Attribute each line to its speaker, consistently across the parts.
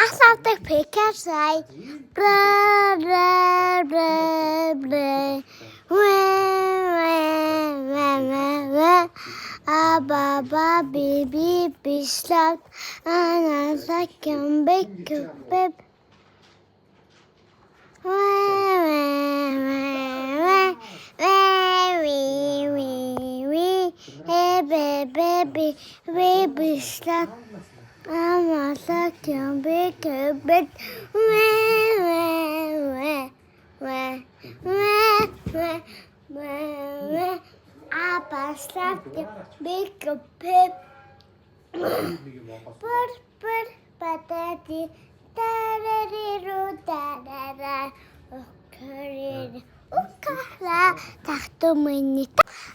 Speaker 1: love the because I blah blah blah blah. Baba baby be slapped and I can make a baby. Baby slapped and I can make a bed. Papa slapped the big pip. Put patati, da. Okay,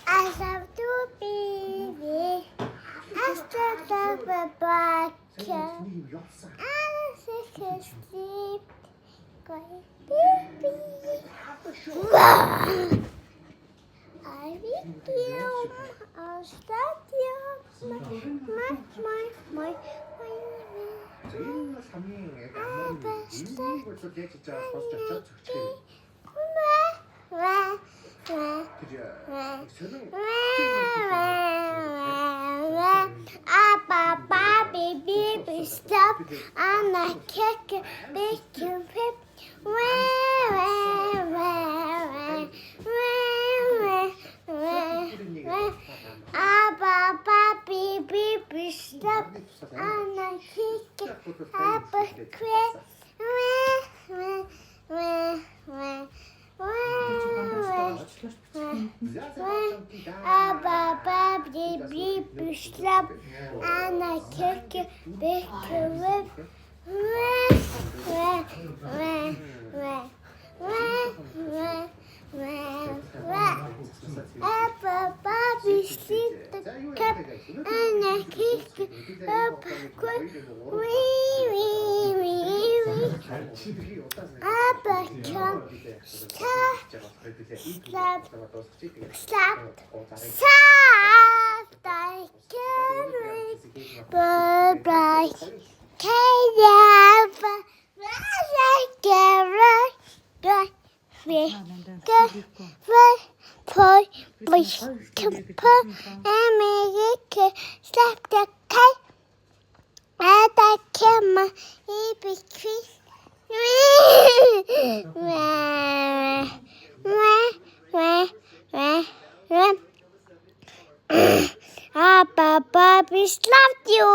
Speaker 1: I love to be. I still love a bucket. I can sleep. I will you. I'll start you. My. Papa baby stop and I kick a big pip. Papa baby stop and I kick up a quick. Papa baby stop and I kick a big whip. Papa sleep the cup and I kick up quick. Papa come slap. I can't bye. Slap the kite and I can my between. Papa, we love you.